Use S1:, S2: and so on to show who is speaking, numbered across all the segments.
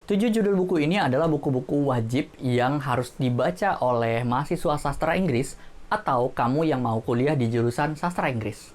S1: Tujuh judul buku ini adalah buku-buku wajib yang harus dibaca oleh mahasiswa sastra Inggris atau kamu yang mau kuliah di jurusan sastra Inggris.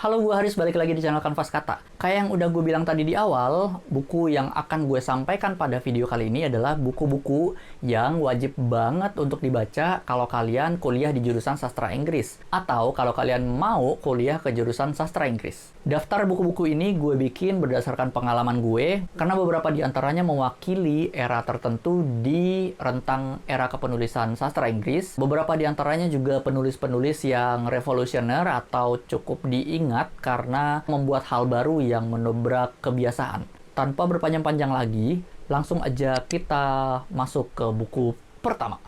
S1: Halo, gue Haris, balik lagi di channel Kanvas Kata. Kayak yang udah gue bilang tadi di awal, buku yang akan gue sampaikan pada video kali ini adalah buku-buku yang wajib banget untuk dibaca kalau kalian kuliah di jurusan sastra Inggris, atau kalau kalian mau kuliah ke jurusan sastra Inggris. Daftar buku-buku ini gue bikin berdasarkan pengalaman gue, karena beberapa di antaranya mewakili era tertentu di rentang era kepenulisan sastra Inggris. Beberapa di antaranya juga penulis-penulis yang revolusioner atau cukup diingat karena membuat hal baru yang menobrak kebiasaan. Tanpa berpanjang-panjang lagi, langsung aja kita masuk ke buku pertama.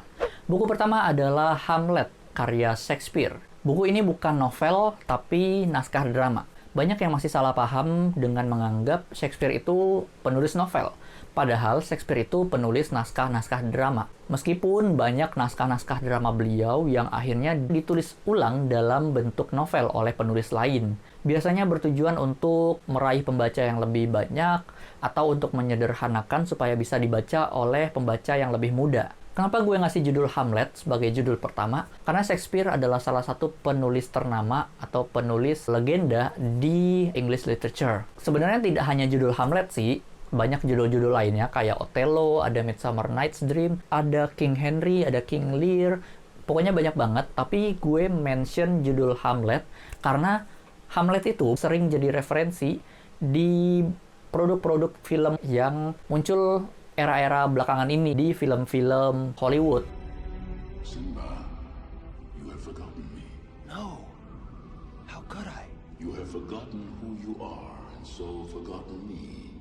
S1: Buku pertama adalah Hamlet, karya Shakespeare. Buku ini bukan novel, tapi naskah drama. Banyak yang masih salah paham dengan menganggap Shakespeare itu penulis novel. Padahal Shakespeare itu penulis naskah-naskah drama. Meskipun banyak naskah-naskah drama beliau yang akhirnya ditulis ulang dalam bentuk novel oleh penulis lain. Biasanya bertujuan untuk meraih pembaca yang lebih banyak atau untuk menyederhanakan supaya bisa dibaca oleh pembaca yang lebih muda. Kenapa gue ngasih judul Hamlet sebagai judul pertama? Karena Shakespeare adalah salah satu penulis ternama atau penulis legenda di English literature. Sebenarnya tidak hanya judul Hamlet sih, banyak judul-judul lainnya kayak Othello, ada Midsummer Night's Dream, ada King Henry, ada King Lear. Pokoknya banyak banget, tapi gue mention judul Hamlet karena Hamlet itu sering jadi referensi di produk-produk film yang muncul era-era belakangan ini di film-film Hollywood.
S2: Simba, you have forgotten me.
S3: No. How could I?
S2: You have forgotten who you are, and so forgotten me.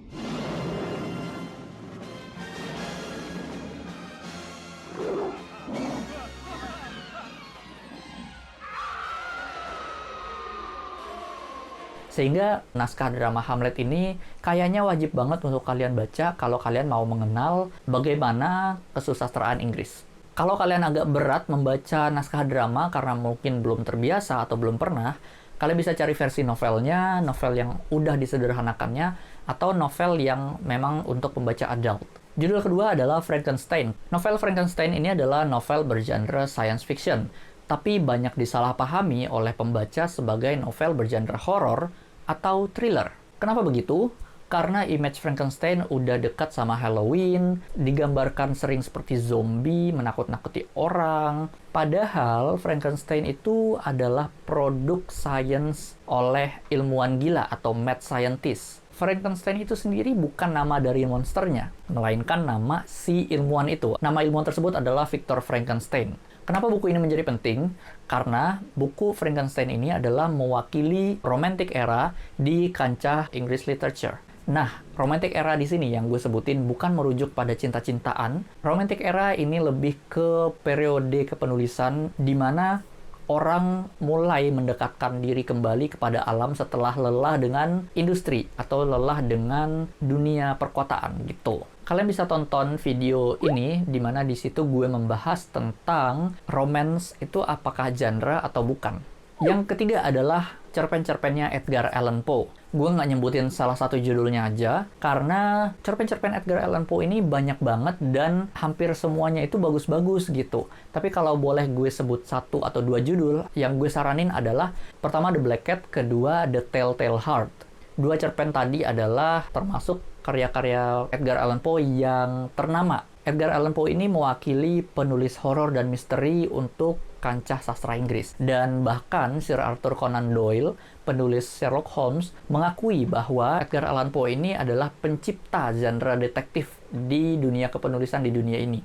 S1: Sehingga naskah drama Hamlet ini kayaknya wajib banget untuk kalian baca kalau kalian mau mengenal bagaimana kesusastraan Inggris. Kalau kalian agak berat membaca naskah drama karena mungkin belum terbiasa atau belum pernah, kalian bisa cari versi novelnya, novel yang udah disederhanakannya, atau novel yang memang untuk pembaca adult. Judul kedua adalah Frankenstein. Novel Frankenstein ini adalah novel bergenre science fiction, tapi banyak disalahpahami oleh pembaca sebagai novel bergenre horor atau thriller. Kenapa begitu? Karena image Frankenstein udah dekat sama Halloween, digambarkan sering seperti zombie, menakut-nakuti orang. Padahal Frankenstein itu adalah produk sains oleh ilmuwan gila atau mad scientist. Frankenstein itu sendiri bukan nama dari monsternya, melainkan nama si ilmuwan itu. Nama ilmuwan tersebut adalah Victor Frankenstein. Kenapa buku ini menjadi penting? Karena buku Frankenstein ini adalah mewakili romantic era di kancah English literature. Nah, romantic era di sini yang gue sebutin bukan merujuk pada cinta-cintaan. Romantic era ini lebih ke periode kepenulisan di mana orang mulai mendekatkan diri kembali kepada alam setelah lelah dengan industri atau lelah dengan dunia perkotaan gitu. Kalian bisa tonton video ini di mana di situ gue membahas tentang romance itu apakah genre atau bukan. Yang ketiga adalah cerpen-cerpennya Edgar Allan Poe. Gue nggak nyebutin salah satu judulnya aja, karena cerpen-cerpen Edgar Allan Poe ini banyak banget dan hampir semuanya itu bagus-bagus gitu. Tapi kalau boleh gue sebut satu atau dua judul, yang gue saranin adalah pertama The Black Cat, kedua The Telltale Heart. Dua cerpen tadi adalah termasuk karya-karya Edgar Allan Poe yang ternama. Edgar Allan Poe ini mewakili penulis horor dan misteri untuk kancah sastra Inggris. Dan bahkan Sir Arthur Conan Doyle, penulis Sherlock Holmes, mengakui bahwa Edgar Allan Poe ini adalah pencipta genre detektif di dunia kepenulisan di dunia ini.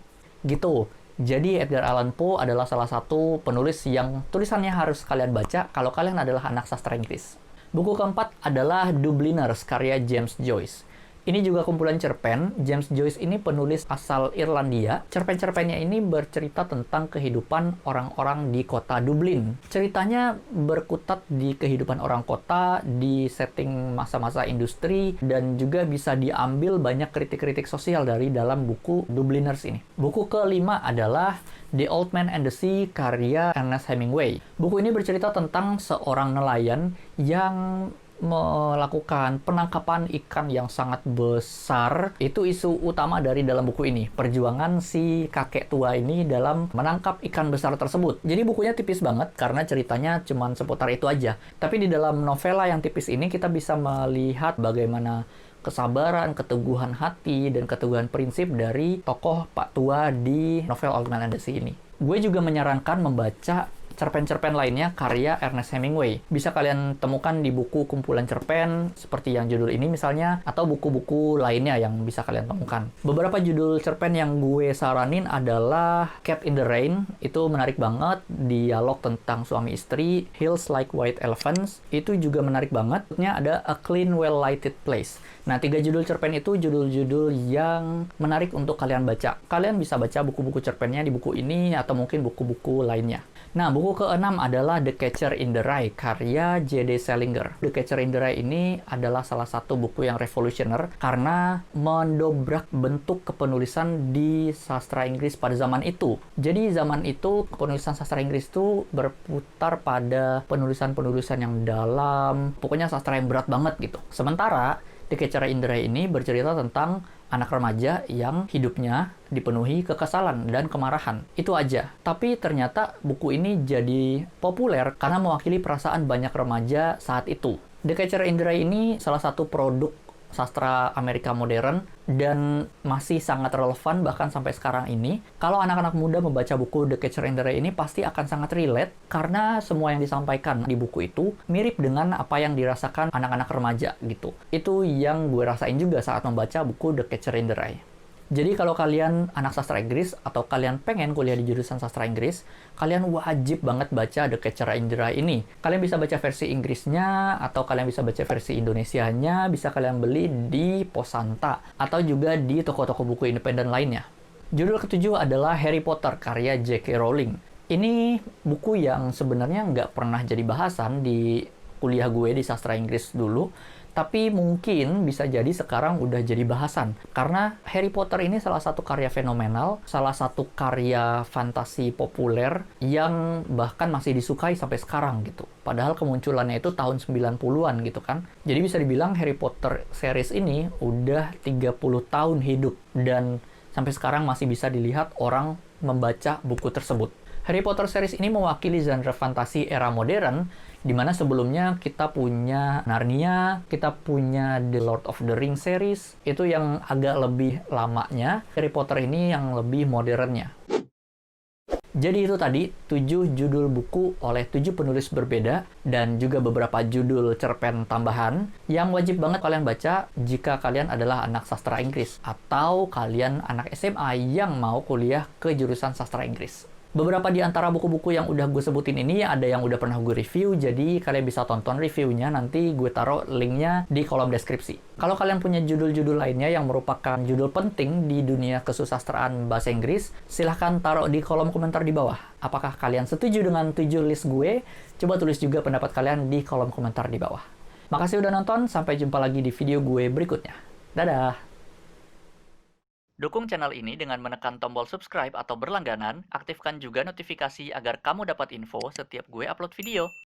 S1: Gitu. Jadi Edgar Allan Poe adalah salah satu penulis yang tulisannya harus kalian baca kalau kalian adalah anak sastra Inggris. Buku keempat adalah Dubliners, karya James Joyce. Ini juga kumpulan cerpen. James Joyce ini penulis asal Irlandia. Cerpen-cerpennya ini bercerita tentang kehidupan orang-orang di kota Dublin. Ceritanya berkutat di kehidupan orang kota, di setting masa-masa industri, dan juga bisa diambil banyak kritik-kritik sosial dari dalam buku Dubliners ini. Buku kelima adalah The Old Man and the Sea, karya Ernest Hemingway. Buku ini bercerita tentang seorang nelayan yang melakukan penangkapan ikan yang sangat besar. Itu isu utama dari dalam buku ini. Perjuangan si kakek tua ini dalam menangkap ikan besar tersebut. Jadi bukunya tipis banget karena ceritanya cuma seputar itu aja. Tapi di dalam novela yang tipis ini kita bisa melihat bagaimana kesabaran, keteguhan hati, dan keteguhan prinsip dari tokoh Pak Tua di novel Old Man and the Sea ini. Gue juga menyarankan membaca cerpen-cerpen lainnya karya Ernest Hemingway. Bisa kalian temukan di buku kumpulan cerpen seperti yang judul ini misalnya, atau buku-buku lainnya yang bisa kalian temukan. Beberapa judul cerpen yang gue saranin adalah Cat in the Rain, itu menarik banget, dialog tentang suami istri. Hills Like White Elephants, itu juga menarik banget. Ada A Clean Well Lighted Place. Nah, 3 judul cerpen itu judul-judul yang menarik untuk kalian baca. Kalian bisa baca buku-buku cerpennya di buku ini atau mungkin buku-buku lainnya. Nah, buku ke-6 adalah The Catcher in the Rye, karya J.D. Salinger. The Catcher in the Rye ini adalah salah satu buku yang revolusioner karena mendobrak bentuk kepenulisan di sastra Inggris pada zaman itu. Jadi, zaman itu penulisan sastra Inggris itu berputar pada penulisan-penulisan yang dalam, pokoknya sastra yang berat banget gitu. Sementara, The Catcher in the Rye ini bercerita tentang anak remaja yang hidupnya dipenuhi kekesalan dan kemarahan. Itu aja. Tapi ternyata buku ini jadi populer karena mewakili perasaan banyak remaja saat itu. The Catcher in the Rye ini salah satu produk sastra Amerika modern dan masih sangat relevan bahkan sampai sekarang ini. Kalau anak-anak muda membaca buku The Catcher in the Rye ini pasti akan sangat relate karena semua yang disampaikan di buku itu mirip dengan apa yang dirasakan anak-anak remaja gitu. Itu yang gue rasain juga saat membaca buku The Catcher in the Rye. Jadi kalau kalian anak sastra Inggris atau kalian pengen kuliah di jurusan sastra Inggris, kalian wajib banget baca The Catcher in the Rye ini. Kalian bisa baca versi Inggrisnya atau kalian bisa baca versi Indonesianya, bisa kalian beli di Posanta atau juga di toko-toko buku independen lainnya. Judul ketujuh adalah Harry Potter karya J.K. Rowling. Ini buku yang sebenarnya nggak pernah jadi bahasan di kuliah gue di sastra Inggris dulu, tapi mungkin bisa jadi sekarang udah jadi bahasan. Karena Harry Potter ini salah satu karya fenomenal, salah satu karya fantasi populer yang bahkan masih disukai sampai sekarang gitu. Padahal kemunculannya itu tahun 90-an gitu kan. Jadi bisa dibilang Harry Potter series ini udah 30 tahun hidup dan sampai sekarang masih bisa dilihat orang membaca buku tersebut. Harry Potter series ini mewakili genre fantasi era modern, di mana sebelumnya kita punya Narnia, kita punya The Lord of the Rings series, itu yang agak lebih lamanya, Harry Potter ini yang lebih modernnya. Jadi itu tadi 7 judul buku oleh 7 penulis berbeda dan juga beberapa judul cerpen tambahan yang wajib banget kalian baca jika kalian adalah anak sastra Inggris atau kalian anak SMA yang mau kuliah ke jurusan sastra Inggris. Beberapa di antara buku-buku yang udah gue sebutin ini ada yang udah pernah gue review, jadi kalian bisa tonton reviewnya, nanti gue taruh linknya di kolom deskripsi. Kalau kalian punya judul-judul lainnya yang merupakan judul penting di dunia kesusastraan bahasa Inggris, silahkan taruh di kolom komentar di bawah. Apakah kalian setuju dengan 7 list gue? Coba tulis juga pendapat kalian di kolom komentar di bawah. Makasih udah nonton, sampai jumpa lagi di video gue berikutnya. Dadah! Dukung channel ini dengan menekan tombol subscribe atau berlangganan, aktifkan juga notifikasi agar kamu dapat info setiap gue upload video.